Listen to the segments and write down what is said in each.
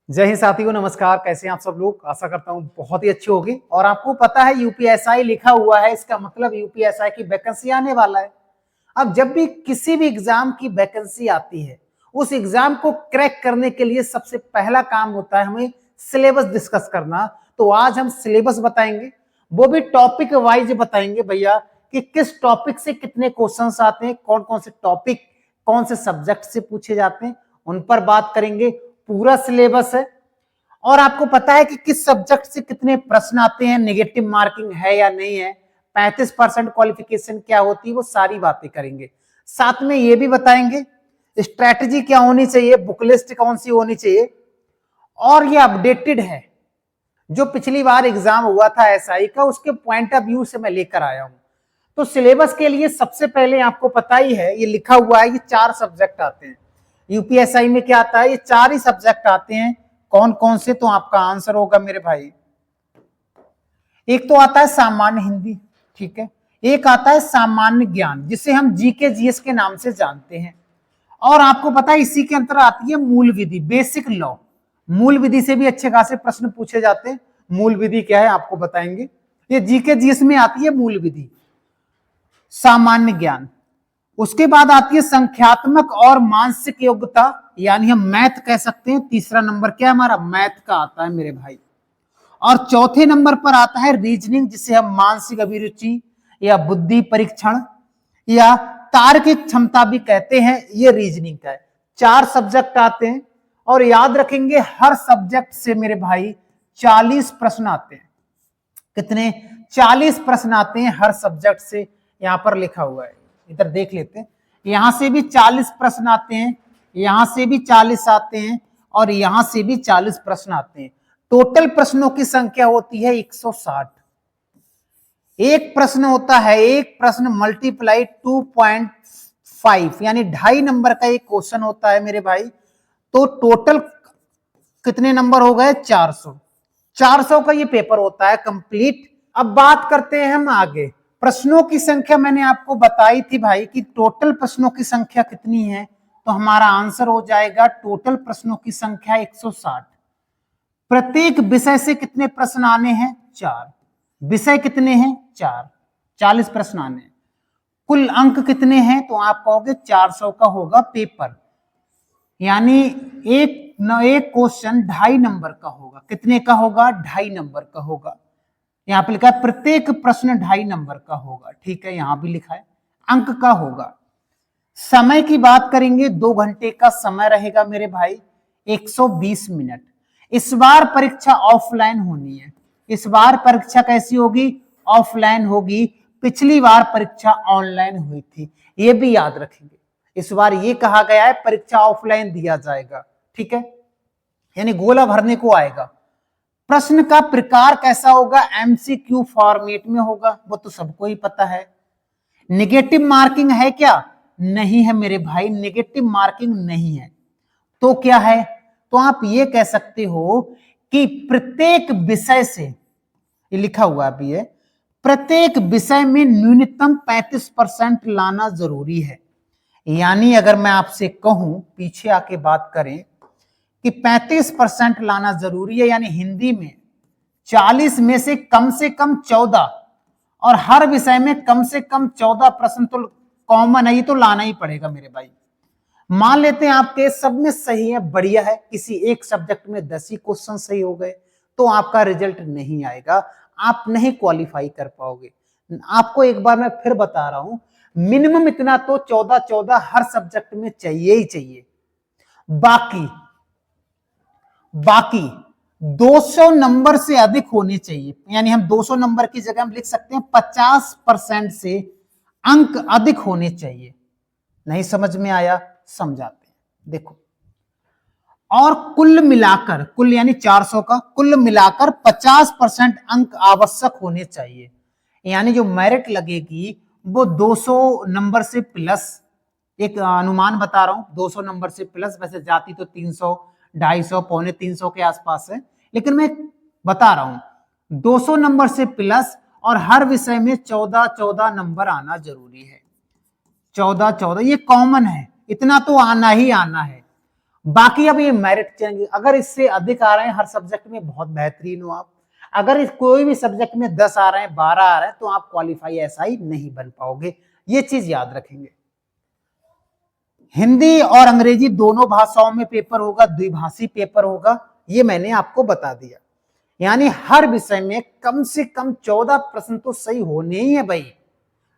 जय हिंद साथियों, नमस्कार। कैसे हैं आप सब लोग? आशा करता हूं बहुत ही अच्छी होगी। और आपको पता है यूपीएसआई लिखा हुआ है, इसका मतलब यूपीएसआई की वैकेंसी आने वाला है। अब जब भी किसी भी एग्जाम की वैकेंसी आती है, उस एग्जाम को क्रैक करने के लिए सबसे पहला काम होता है हमें सिलेबस डिस्कस करना। तो आज हम सिलेबस बताएंगे, वो भी टॉपिक वाइज बताएंगे भैया कि किस टॉपिक से कितने क्वेश्चंस आते हैं, कौन कौन से टॉपिक कौन से सब्जेक्ट से पूछे जाते हैं, उन पर बात करेंगे। पूरा सिलेबस है और आपको पता है कि किस सब्जेक्ट से कितने प्रश्न आते हैं, नेगेटिव मार्किंग है या नहीं है, 35% क्वालिफिकेशन क्या होती है, वो सारी बातें करेंगे। साथ में ये भी बताएंगे स्ट्रैटेजी क्या होनी चाहिए, बुक लिस्ट कौन सी होनी चाहिए। और ये अपडेटेड है, जो पिछली बार एग्जाम हुआ था एसआई का, उसके पॉइंट ऑफ व्यू से मैं लेकर आया हूं। तो सिलेबस के लिए सबसे पहले आपको पता ही है, ये लिखा हुआ है, ये 4 सब्जेक्ट आते हैं यूपीएसआई में। क्या आता है? ये 4 ही सब्जेक्ट आते हैं। कौन कौन से? तो आपका आंसर होगा मेरे भाई, एक तो आता है सामान्य हिंदी, ठीक है, एक आता है सामान्य ज्ञान जिसे हम जीके जीएस के नाम से जानते हैं, और आपको पता है इसी के अंतर आती है मूल विधि, बेसिक लॉ। मूल विधि से भी अच्छे खासे प्रश्न पूछे जाते हैं। मूल विधि क्या है आपको बताएंगे, ये जीके जीएस में आती है मूल विधि। सामान्य ज्ञान, उसके बाद आती है संख्यात्मक और मानसिक योग्यता, यानी हम मैथ कह सकते हैं। तीसरा नंबर क्या है हमारा? मैथ का आता है मेरे भाई। और चौथे नंबर पर आता है रीजनिंग, जिसे हम मानसिक अभिरुचि या बुद्धि परीक्षण या तार्किक क्षमता भी कहते हैं। ये रीजनिंग का है। 4 सब्जेक्ट आते हैं और याद रखेंगे हर सब्जेक्ट से मेरे भाई 40 प्रश्न आते हैं। कितने? 40 प्रश्न आते हैं हर सब्जेक्ट से। यहां पर लिखा हुआ है, इधर देख लेते हैं। यहां से भी 40 प्रश्न आते हैं, यहां से भी 40 आते हैं, और यहां से भी 40 प्रश्न आते हैं। टोटल प्रश्नों की संख्या होती है 160। एक प्रश्न होता है, एक प्रश्न मल्टीप्लाई 2.5, यानी 2.5 नंबर का एक क्वेश्चन होता है मेरे भाई। तो टोटल कितने नंबर हो गए? 400। 400 का ये पेपर होता है कंप्लीट। अब बात करते हैं हम आगे। प्रश्नों की संख्या मैंने आपको बताई थी भाई कि टोटल प्रश्नों की संख्या कितनी है, तो हमारा आंसर हो जाएगा टोटल प्रश्नों की संख्या 160। प्रत्येक विषय से कितने प्रश्न आने हैं? 4। विषय कितने हैं? 4। 40 प्रश्न आने हैं। कुल अंक कितने हैं? तो आप कहोगे 400 का होगा पेपर, यानी एक क्वेश्चन 2.5 नंबर का होगा। कितने का होगा? 2.5 नंबर का होगा। यहां पे लिखा है प्रत्येक प्रश्न 2.5 नंबर का होगा, ठीक है, यहां भी लिखा है अंक का होगा। समय की बात करेंगे, 2 घंटे का समय रहेगा मेरे भाई, 120 मिनट। इस बार परीक्षा ऑफलाइन होनी है। इस बार परीक्षा कैसी होगी? ऑफलाइन होगी। पिछली बार परीक्षा ऑनलाइन हुई थी, ये भी याद रखेंगे। इस बार ये कहा गया है परीक्षा ऑफलाइन दिया जाएगा, ठीक है, यानी गोला भरने को आएगा। प्रश्न का प्रकार कैसा होगा? एमसीक्यू फॉर्मेट में होगा, वो तो सबको ही पता है। नेगेटिव मार्किंग है क्या? नहीं है मेरे भाई, नेगेटिव मार्किंग नहीं है। तो क्या है? तो आप ये कह सकते हो कि प्रत्येक विषय से, ये लिखा हुआ अभी है, प्रत्येक विषय में न्यूनतम 35% लाना जरूरी है। यानी अगर मैं आपसे कहूं, पीछे आके बात करें कि 35% लाना जरूरी है, यानी हिंदी में 40 में से कम 14, और हर विषय में कम से कम 14 प्रश्न तो कॉमन है, ये तो लाना ही पड़ेगा मेरे भाई। मान लेते हैं आपके सब में सही है, बढ़िया है, किसी एक सब्जेक्ट में 10 ही क्वेश्चन सही हो गए, तो आपका रिजल्ट नहीं आएगा, आप नहीं क्वालिफाई कर पाओगे। आपको एक बार मैं फिर बता रहा हूं, मिनिमम इतना तो 14 हर सब्जेक्ट में चाहिए ही चाहिए। बाकी 200 नंबर से अधिक होने चाहिए, यानी हम 200 नंबर की जगह हम लिख सकते हैं 50% से अंक अधिक होने चाहिए। नहीं समझ में आया? समझाते हैं, देखो। और कुल मिलाकर, कुल यानी 400 का, कुल मिलाकर 50% अंक आवश्यक होने चाहिए। यानी जो मेरिट लगेगी वो 200 नंबर से प्लस, एक अनुमान बता रहा हूं, 200 नंबर से प्लस, वैसे जाती तो 300, 250, पौने 300 के आसपास है, लेकिन मैं बता रहा हूं 200 नंबर से प्लस, और हर विषय में 14 नंबर आना जरूरी है। 14 ये कॉमन है, इतना तो आना ही आना है। बाकी अब ये मेरिट चलेंगे, अगर इससे अधिक आ रहे हैं हर सब्जेक्ट में बहुत बेहतरीन हो आप, अगर कोई भी सब्जेक्ट में 10 आ रहे हैं 12 आ रहे हैं तो आप क्वालिफाई एसआई नहीं बन पाओगे, ये चीज याद रखेंगे। हिंदी और अंग्रेजी दोनों भाषाओं में पेपर होगा, द्विभाषी पेपर होगा, ये मैंने आपको बता दिया। यानी हर विषय में कम से कम 14 प्रश्न तो सही होने ही है भाई,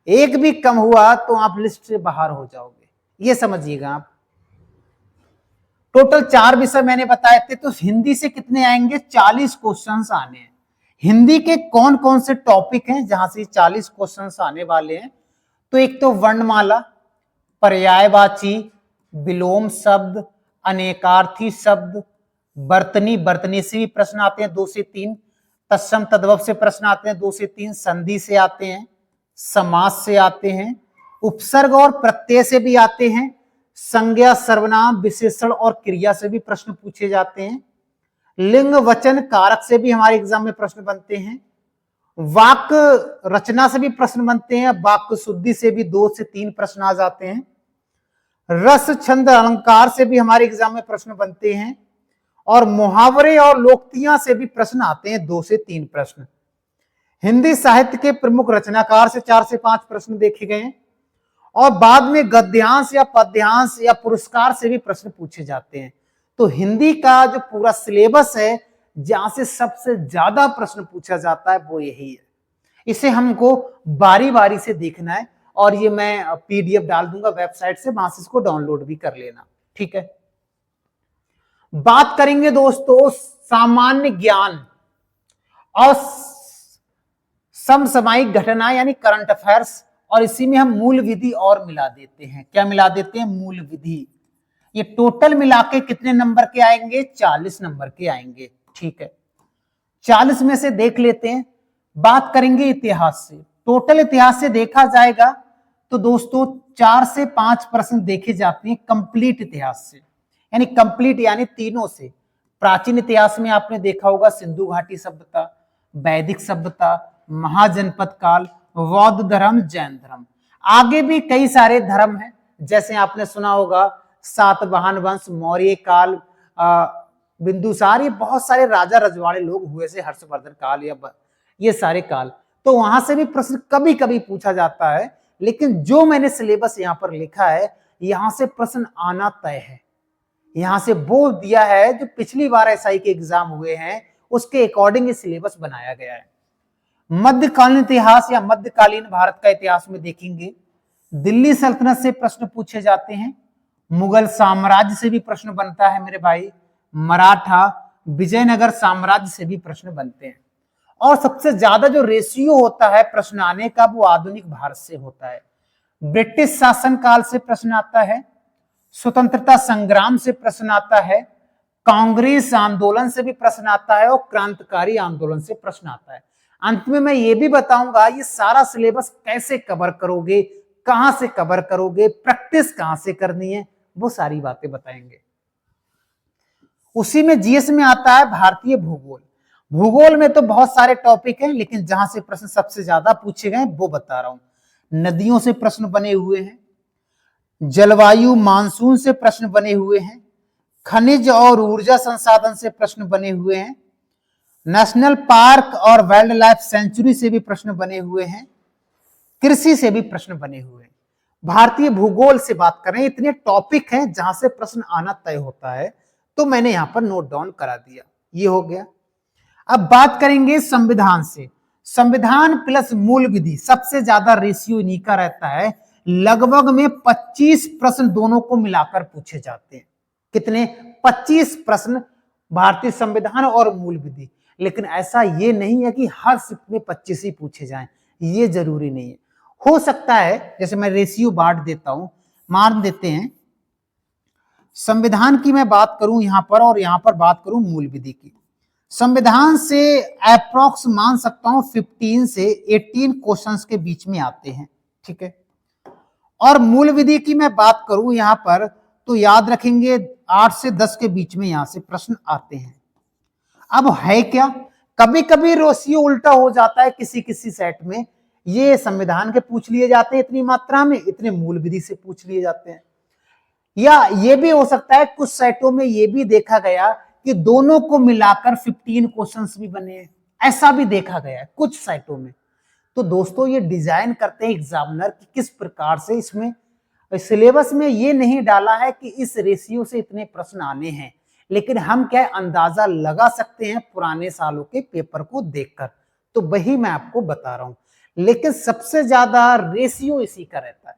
एक भी कम हुआ तो आप लिस्ट से बाहर हो जाओगे, ये समझिएगा आप। टोटल 4 विषय मैंने बताए थे, तो हिंदी से कितने आएंगे, 40 क्वेश्चंस आने हैं। हिंदी के कौन कौन से टॉपिक हैं जहां से 40 क्वेश्चंस आने वाले हैं, तो एक तो वर्णमाला, पर्यायवाची, विलोम शब्द, अनेकार्थी शब्द, बर्तनी, बर्तनी से भी प्रश्न आते हैं 2 से 3, तत्सम तद्भव से प्रश्न आते हैं 2 से 3, संधि से आते हैं, समास से आते हैं, उपसर्ग और प्रत्यय से भी आते हैं, संज्ञा, सर्वनाम, विशेषण और क्रिया से भी प्रश्न पूछे जाते हैं, लिंग वचन कारक से भी हमारे एग्जाम में प्रश्न बनते हैं, वाक्य रचना से भी प्रश्न बनते हैं, वाक्य शुद्धि से भी 2 से 3 प्रश्न आ जाते हैं, रस छंद अलंकार से भी हमारे एग्जाम में प्रश्न बनते हैं, और मुहावरे और लोकोक्तियां से भी प्रश्न आते हैं 2 से 3 प्रश्न। हिंदी साहित्य के प्रमुख रचनाकार से 4 से 5 प्रश्न देखे गए हैं, और बाद में गद्यांश या पद्यांश या पुरस्कार से भी प्रश्न पूछे जाते हैं। तो हिंदी का जो पूरा सिलेबस है जहां से सबसे ज्यादा प्रश्न पूछा जाता है वो यही है, इसे हमको बारी बारी से देखना है, और ये मैं पीडीएफ डाल दूंगा वेबसाइट से, वहां से इसको डाउनलोड भी कर लेना, ठीक है। बात करेंगे दोस्तों सामान्य ज्ञान और समसामयिक घटना यानी करंट अफेयर्स, और इसी में हम मूल विधि और मिला देते हैं। क्या मिला देते हैं, मूल विधि। ये टोटल मिला के कितने नंबर के आएंगे, 40 नंबर के आएंगे, ठीक है। 40 में से देख लेते हैं। बात करेंगे इतिहास से, टोटल इतिहास से देखा जाएगा तो दोस्तों 4 से 5 प्रश्न देखे जाते हैं कंप्लीट इतिहास से, यानी कंप्लीट यानी तीनों से। प्राचीन इतिहास में आपने देखा होगा सिंधु घाटी सभ्यता, वैदिक सभ्यता, महाजनपद काल, बौद्ध धर्म, जैन धर्म। आगे भी कई सारे धर्म हैं, जैसे आपने सुना होगा सातवाहन वंश, मौर्य काल, बिंदुसार, ये बहुत सारे राजा रजवाड़े लोग हुए से, हर्षवर्धन काल, या ये सारे काल। तो वहां से भी प्रश्न कभी कभी पूछा जाता है, लेकिन जो मैंने सिलेबस यहाँ पर लिखा है यहां से प्रश्न आना तय है। यहां से वो दिया है जो पिछली बार एसआई के एग्जाम हुए हैं, उसके अकॉर्डिंग ये सिलेबस बनाया गया है। मध्यकालीन इतिहास या मध्यकालीन भारत का इतिहास में देखेंगे, दिल्ली सल्तनत से प्रश्न पूछे जाते हैं, मुगल साम्राज्य से भी प्रश्न बनता है मेरे भाई, मराठा, विजयनगर साम्राज्य से भी प्रश्न बनते हैं, और सबसे ज्यादा जो रेशियो होता है प्रश्न आने का वो आधुनिक भारत से होता है। ब्रिटिश शासन काल से प्रश्न आता है, स्वतंत्रता संग्राम से प्रश्न आता है, कांग्रेस आंदोलन से भी प्रश्न आता है, और क्रांतिकारी आंदोलन से प्रश्न आता है। अंत में मैं ये भी बताऊंगा ये सारा सिलेबस कैसे कवर करोगे, कहां से कवर करोगे, प्रैक्टिस कहां से करनी है, वो सारी बातें बताएंगे। उसी में जीएस में आता है भारतीय भूगोल। भूगोल में तो बहुत सारे टॉपिक हैं, लेकिन जहां से प्रश्न सबसे ज्यादा पूछे गए वो बता रहा हूं। नदियों से प्रश्न बने हुए हैं, जलवायु मानसून से प्रश्न बने हुए हैं, खनिज और ऊर्जा संसाधन से प्रश्न बने हुए हैं, नेशनल पार्क और वाइल्ड लाइफ सेंचुरी से भी प्रश्न बने हुए हैं, कृषि से भी प्रश्न बने हुए हैं। भारतीय भूगोल से बात करें, इतने टॉपिक हैं जहां से प्रश्न आना तय होता है, तो मैंने यहां पर नोट डाउन करा दिया, ये हो गया। अब बात करेंगे संविधान से। संविधान प्लस मूल विधि सबसे ज्यादा रेशियो इन्हीं का रहता है, लगभग में 25 प्रश्न दोनों को मिलाकर पूछे जाते हैं। कितने, 25 प्रश्न भारतीय संविधान और मूल विधि। लेकिन ऐसा ये नहीं है कि हर शिफ्ट में 25 ही पूछे जाएं, ये जरूरी नहीं है। हो सकता है, जैसे मैं रेशियो बांट देता हूं, मान देते हैं संविधान की मैं बात करूं यहां पर, और यहां पर बात करूं मूल विधि की। संविधान से अप्रोक्स मान सकता हूं 15 से 18 क्वेश्चंस के बीच में आते हैं, ठीक है। और मूल विधि की मैं बात करूं यहां पर, तो याद रखेंगे 8 से 10 के बीच में यहां से प्रश्न आते हैं। अब है क्या, कभी कभी रेशियो उल्टा हो जाता है, किसी किसी सेट में ये संविधान के पूछ लिए जाते हैं इतनी मात्रा में, इतने मूल विधि से पूछ लिए जाते हैं। या ये भी हो सकता है कुछ साइटों में ये भी देखा गया कि दोनों को मिलाकर 15 क्वेश्चंस भी बने हैं, ऐसा भी देखा गया है कुछ साइटों में। तो दोस्तों ये डिजाइन करते हैं एग्जामिनर कि किस प्रकार से इसमें सिलेबस में ये नहीं डाला है कि इस रेशियो से इतने प्रश्न आने हैं, लेकिन हम क्या अंदाजा लगा सकते हैं पुराने सालों के पेपर को देखकर, तो वही मैं आपको बता रहा हूं। लेकिन सबसे ज्यादा रेशियो इसी का रहता है।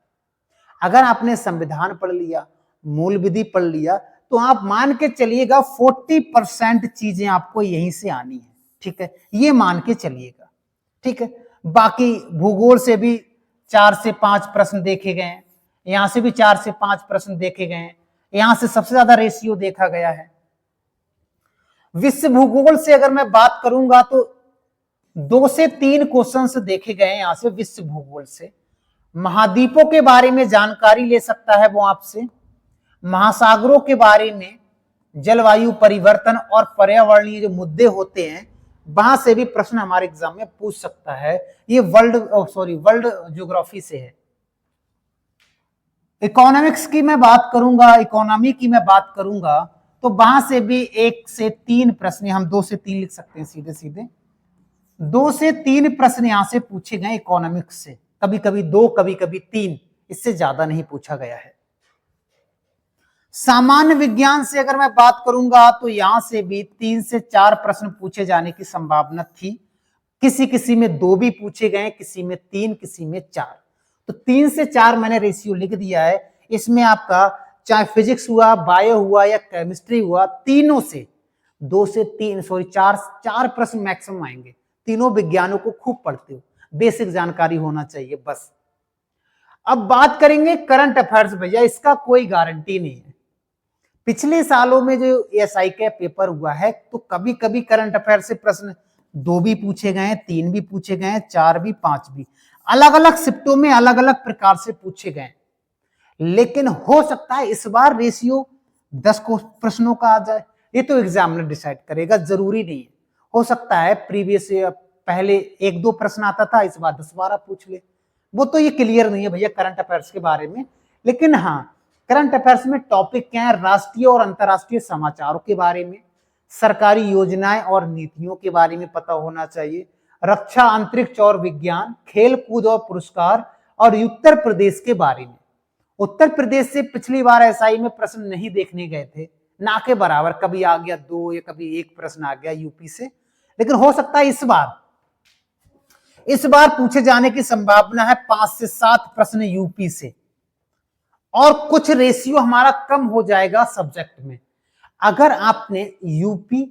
अगर आपने संविधान पढ़ लिया, मूल विधि पढ़ लिया, तो आप मान के चलिएगा 40% चीजें आपको यहीं से आनी है, ठीक है, ये मान के चलिएगा, ठीक है। बाकी भूगोल से भी 4 से 5 प्रश्न देखे गए हैं, यहां से भी 4 से 5 प्रश्न देखे गए हैं, यहां से सबसे ज्यादा रेशियो देखा गया है। विश्व भूगोल से अगर मैं बात करूंगा तो 2 से 3 क्वेश्चंस देखे गए हैं यहां से विश्व भूगोल से। महाद्वीपों के बारे में जानकारी ले सकता है वो आपसे, महासागरों के बारे में, जलवायु परिवर्तन और पर्यावरणीय जो मुद्दे होते हैं वहां से भी प्रश्न हमारे एग्जाम में पूछ सकता है। ये वर्ल्ड ज्योग्राफी से है। इकोनॉमिक्स की मैं बात करूंगा, इकोनॉमी की मैं बात करूंगा, तो वहां से भी 1 से 3 प्रश्न, हम 2 से 3 लिख सकते हैं सीधे सीधे, 2 से 3 प्रश्न यहां से पूछे गए इकोनॉमिक्स से, कभी कभी 2, कभी कभी 3, इससे ज्यादा नहीं पूछा गया है। सामान्य विज्ञान से अगर मैं बात करूंगा तो यहां से भी 3 से 4 प्रश्न पूछे जाने की संभावना थी। किसी किसी में 2 भी पूछे गए, किसी में 3, किसी में 4। तो 3 से 4 मैंने रेशियो लिख दिया है। इसमें आपका चाहे फिजिक्स हुआ, बायो हुआ या केमिस्ट्री हुआ, तीनों से 2 से 3 4 प्रश्न मैक्सिमम आएंगे। तीनों विज्ञानों को खूब पढ़ते हो, बेसिक जानकारी होना चाहिए बस। अब बात करेंगे करंट अफेयर्स। भैया इसका कोई गारंटी नहीं है। पिछले सालों में जो एएसआई का पेपर हुआ है तो कभी कभी करंट अफेयर से प्रश्न 2 भी पूछे गए, 3 भी पूछे गए, 4 भी, 5 भी, अलग अलग शिफ्टों में अलग अलग प्रकार से पूछे गए। लेकिन हो सकता है इस बार रेशियो 10 प्रश्नों का आ जाए, ये तो एग्जामिनर डिसाइड करेगा, जरूरी नहीं है। हो सकता है प्रीवियस पहले 1-2 प्रश्न आता था, इस बार 10-12 पूछ ले, वो तो ये क्लियर नहीं है भैया करंट अफेयर्स के बारे में। लेकिन हाँ, करंट अफेयर्स में टॉपिक क्या है, राष्ट्रीय और अंतर्राष्ट्रीय समाचारों के बारे में, सरकारी योजनाएं और नीतियों के बारे में पता होना चाहिए, रक्षा, अंतरिक्ष और विज्ञान, खेल कूद और पुरस्कार, और उत्तर प्रदेश के बारे में। उत्तर प्रदेश से पिछली बार एसआई में प्रश्न नहीं देखने गए थे, ना के बराबर, कभी आ गया 2 या कभी 1 प्रश्न आ गया यूपी से। लेकिन हो सकता है इस बार पूछे जाने की संभावना है 5 से 7 प्रश्न यूपी से, और कुछ रेशियो हमारा कम हो जाएगा सब्जेक्ट में। अगर आपने यूपी,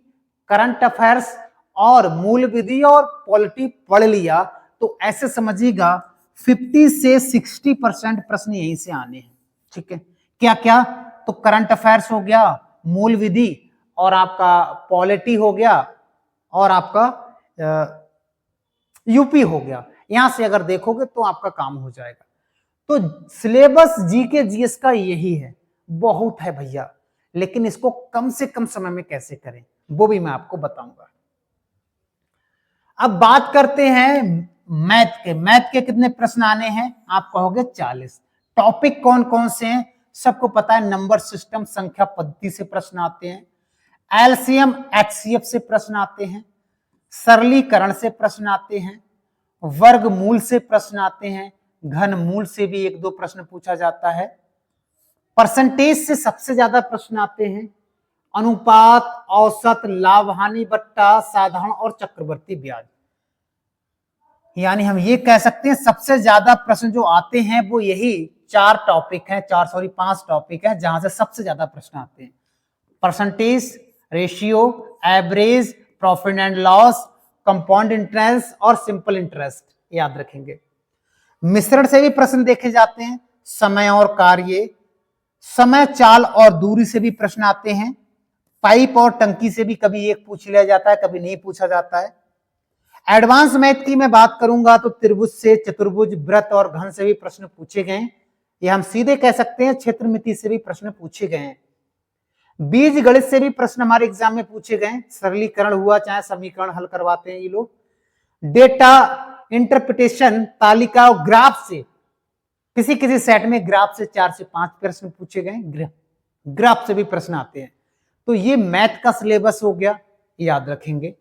करंट अफेयर्स और मूल विधि और पॉलिटी पढ़ लिया तो ऐसे समझिएगा 50 से 60% प्रश्न यहीं से आने हैं, ठीक है। क्या क्या, तो करंट अफेयर्स हो गया, मूल विधि, और आपका पॉलिटी हो गया, और आपका यूपी हो गया। यहां से अगर देखोगे तो आपका काम हो जाएगा। तो सिलेबस जीके जीएस का यही है, बहुत है भैया, लेकिन इसको कम से कम समय में कैसे करें वो भी मैं आपको बताऊंगा। अब बात करते हैं मैथ के कितने प्रश्न आने हैं, आप कहोगे 40। टॉपिक कौन कौन से हैं, सबको पता है, नंबर सिस्टम, संख्या पद्धति से प्रश्न आते हैं, एलसीएम एचसीएफ से प्रश्न आते हैं, सरलीकरण से प्रश्न आते हैं, वर्गमूल से प्रश्न आते हैं, घनमूल से भी 1-2 प्रश्न पूछा जाता है, परसेंटेज से सबसे ज्यादा प्रश्न आते हैं, अनुपात, औसत, लाभ हानि बट्टा, साधारण और चक्रवर्ती ब्याज। यानी हम ये कह सकते हैं सबसे ज्यादा प्रश्न जो आते हैं वो यही 5 टॉपिक हैं जहां से सबसे ज्यादा प्रश्न आते हैं। Percentage, ratio, average, profit and loss, compound interest और सिंपल इंटरेस्ट, याद रखेंगे। मिश्रण से भी प्रश्न देखे जाते हैं, समय और कार्य, समय, चाल और दूरी से भी प्रश्न आते हैं, पाइप और टंकी से भी कभी एक पूछ लिया जाता है, कभी नहीं पूछा जाता है। एडवांस मैथ की मैं बात करूंगा तो त्रिभुज से, चतुर्भुज, वृत्त और घन से भी प्रश्न पूछे गए हैं, या हम सीधे कह सकते हैं क्षेत्रमिति से भी प्रश्न पूछे गए हैं। बीज गणित से भी प्रश्न हमारे एग्जाम में पूछे गए, सरलीकरण हुआ चाहे समीकरण हल करवाते हैं ये लोग। डेटा इंटरप्रिटेशन, तालिका और ग्राफ से, किसी किसी सेट में ग्राफ से 4 से 5 प्रश्न पूछे गए, ग्राफ से भी प्रश्न आते हैं। तो ये मैथ का सिलेबस हो गया, याद रखेंगे।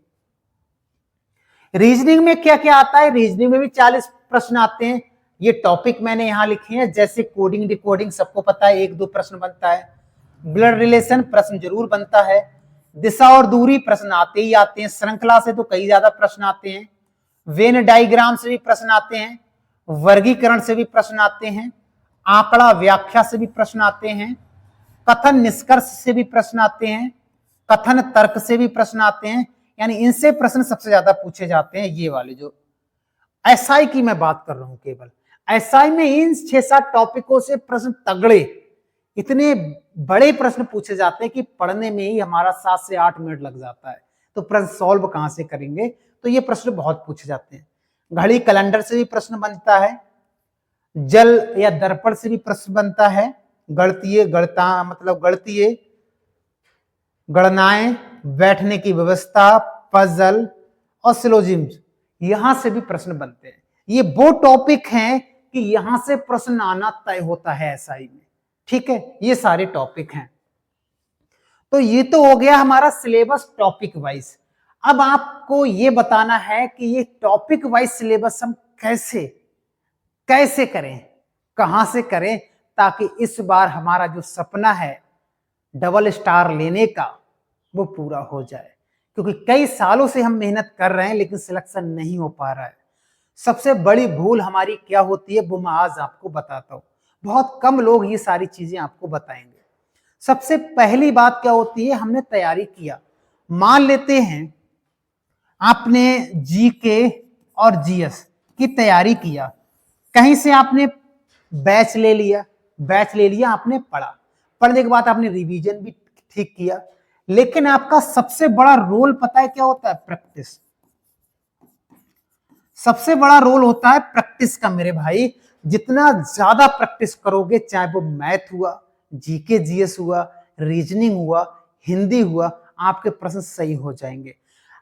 रीजनिंग में क्या क्या आता है, रीजनिंग में भी 40 प्रश्न आते हैं। ये टॉपिक मैंने यहां लिखे हैं, जैसे कोडिंग डिकोडिंग सबको पता है, 1-2 प्रश्न बनता है। ब्लड रिलेशन प्रश्न जरूर बनता है। दिशा और दूरी प्रश्न आते ही आते हैं, श्रृंखला से तो कई ज्यादा प्रश्न आते हैं। वेन डायग्राम से भी प्रश्न आते हैं, वर्गीकरण से भी प्रश्न आते हैं, आंकड़ा व्याख्या से भी प्रश्न आते हैं, कथन निष्कर्ष से भी प्रश्न आते हैं, कथन तर्क से भी प्रश्न आते हैं। यानी इनसे प्रश्न सबसे ज्यादा पूछे जाते हैं। ये वाले जो एसआई की मैं बात कर रहा हूं, केवल एसआई में इन 6-7 टॉपिकों से प्रश्न तगड़े, इतने बड़े प्रश्न पूछे जाते हैं कि पढ़ने में ही हमारा 7 से 8 मिनट लग जाता है। तो प्रश्न सॉल्व कहां से करेंगे, तो ये प्रश्न बहुत पूछे जाते हैं। घड़ी कैलेंडर से भी प्रश्न बनता है, जल या दर्पण से भी प्रश्न बनता है, गणितीय गणितीय गणनाएं, बैठने की व्यवस्था, पजल और सिलोजिम्स, यहां से भी प्रश्न बनते हैं। ये वो टॉपिक हैं कि यहां से प्रश्न आना तय होता है एसआई में। ठीक है, ये सारे टॉपिक हैं। तो ये तो हो गया हमारा सिलेबस टॉपिक वाइज। अब आपको ये बताना है कि ये टॉपिक वाइज सिलेबस हम कैसे करें, कहां से करें, ताकि इस बार हमारा जो सपना है डबल स्टार लेने का वो पूरा हो जाए। क्योंकि कई सालों से हम मेहनत कर रहे हैं लेकिन सिलेक्शन नहीं हो पा रहा है। सबसे बड़ी भूल हमारी क्या होती है वो मैं आज आपको बताता हूं। बहुत कम लोग ये सारी चीजें आपको बताएंगे। सबसे पहली बात क्या होती है, हमने तैयारी किया, मान लेते हैं आपने जीके और जीएस की तैयारी किया, कहीं से आपने बैच ले लिया, आपने पढ़ने के बाद आपने रिवीजन भी ठीक किया, लेकिन आपका सबसे बड़ा रोल पता है क्या होता है, प्रैक्टिस। सबसे बड़ा रोल होता है प्रैक्टिस का मेरे भाई। जितना ज्यादा प्रैक्टिस करोगे, चाहे वो मैथ हुआ, जीके जीएस हुआ, रीजनिंग हुआ, हिंदी हुआ, आपके प्रश्न सही हो जाएंगे।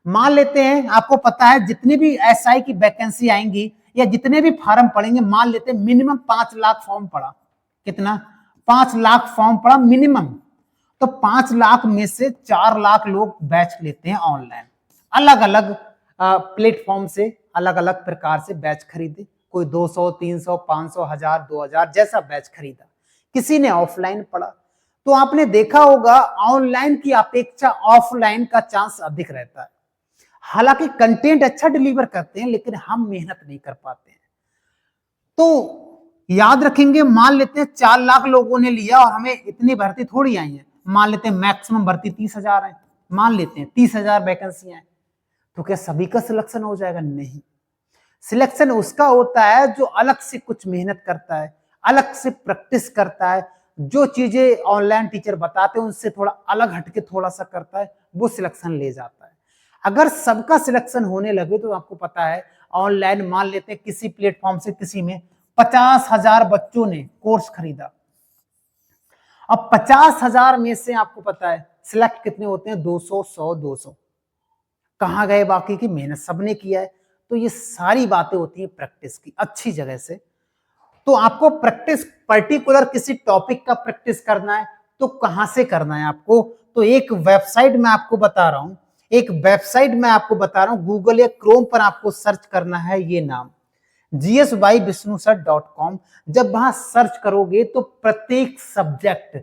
मान लेते हैं आपको पता है जितनी भी एसआई की वैकेंसी आएंगी या जितने भी फॉर्म पड़ेंगे, मान लेते हैं मिनिमम 5 लाख फॉर्म पड़ा। कितना? 5 लाख फॉर्म पड़ा मिनिमम। तो 5 लाख में से 4 लाख लोग बैच लेते हैं ऑनलाइन, अलग अलग प्लेटफॉर्म से, अलग अलग प्रकार से बैच खरीदे। कोई 200, 300, 500, 1000, 2000 जैसा बैच खरीदा। किसी ने ऑफलाइन पढ़ा। तो आपने देखा होगा ऑनलाइन की अपेक्षा ऑफलाइन का चांस अधिक रहता है। हालांकि कंटेंट अच्छा डिलीवर करते हैं लेकिन हम मेहनत नहीं कर पाते हैं। तो याद रखेंगे, मान लेते हैं 4 लाख लोगों ने लिया और हमें इतनी भर्ती थोड़ी आई है। मान लेते हैं मैक्सिमम भर्ती 30,000 है, मान लेते हैं 30,000 वैकेंसियां हैं। तो क्या सभी का सिलेक्शन हो जाएगा? नहीं। सिलेक्शन उसका होता है जो अलग से कुछ मेहनत करता है, अलग से प्रैक्टिस करता है, जो चीजें ऑनलाइन टीचर बताते हैं उनसे थोड़ा अलग हटके थोड़ा सा करता है, वो सिलेक्शन ले जाता है। अगर सबका सिलेक्शन होने लगे तो आपको पता है ऑनलाइन, मान लेते हैं किसी प्लेटफॉर्म से किसी में 50,000 बच्चों ने कोर्स खरीदा। अब 50,000 में से आपको पता है सिलेक्ट कितने होते हैं? 200, 100, 200। कहां गए बाकी की? मेहनत सबने किया है। तो ये सारी बातें होती है प्रैक्टिस की, अच्छी जगह से। तो आपको प्रैक्टिस पर्टिकुलर किसी टॉपिक का प्रैक्टिस करना है तो कहां से करना है आपको? तो एक वेबसाइट मैं आपको बता रहा हूं, गूगल या क्रोम पर आपको सर्च करना है ये नाम, gsbyvisnusar.com। जब वहां सर्च करोगे तो प्रत्येक subject,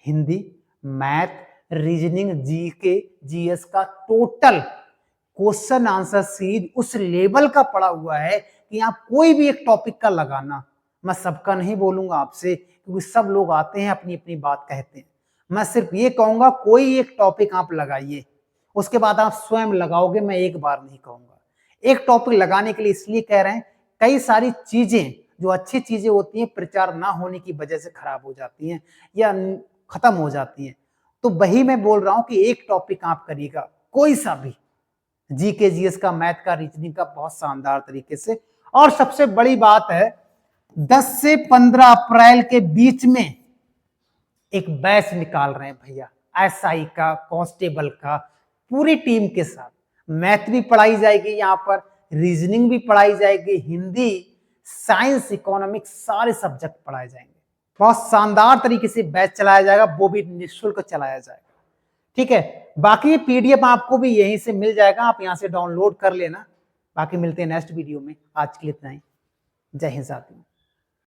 Hindi, math, reasoning, GK, GS का टोटल क्वेश्चन आंसर सीरीज उस लेवल का पड़ा हुआ है कि आप कोई भी एक टॉपिक का लगाना। मैं सबका नहीं बोलूंगा आपसे क्योंकि सब लोग आते हैं अपनी अपनी बात कहते हैं। मैं सिर्फ ये कहूंगा कोई एक टॉपिक आप लगाइए, उसके बाद आप स्वयं लगाओगे, मैं एक बार नहीं कहूंगा। एक टॉपिक लगाने के लिए इसलिए कह रहे हैं, कई सारी चीजें जो अच्छी चीजें होती हैं प्रचार ना होने की वजह से खराब हो जाती हैं या खत्म हो जाती हैं। तो वही मैं बोल रहा हूं कि एक टॉपिक आप करिएगा, कोई सा भी, जीके जीएस का, मैथ का, रीजनिंग का, बहुत शानदार तरीके से। और सबसे बड़ी बात है 10 से 15 अप्रैल के बीच में एक बैच निकाल रहे हैं भैया, एसआई का, कांस्टेबल का, पूरी टीम के साथ। मैथ भी पढ़ाई जाएगी यहाँ पर, रीजनिंग भी पढ़ाई जाएगी, हिंदी, साइंस, इकोनॉमिक्स, सारे सब्जेक्ट पढ़ाए जाएंगे। बहुत शानदार तरीके से बैच चलाया जाएगा, वो भी निःशुल्क चलाया जाएगा। ठीक है, बाकी पीडीएफ आपको भी यहीं से मिल जाएगा, आप यहां से डाउनलोड कर लेना। बाकी मिलते हैं नेक्स्ट वीडियो में, आज के लिए इतना ही। जय हिंद साथियों।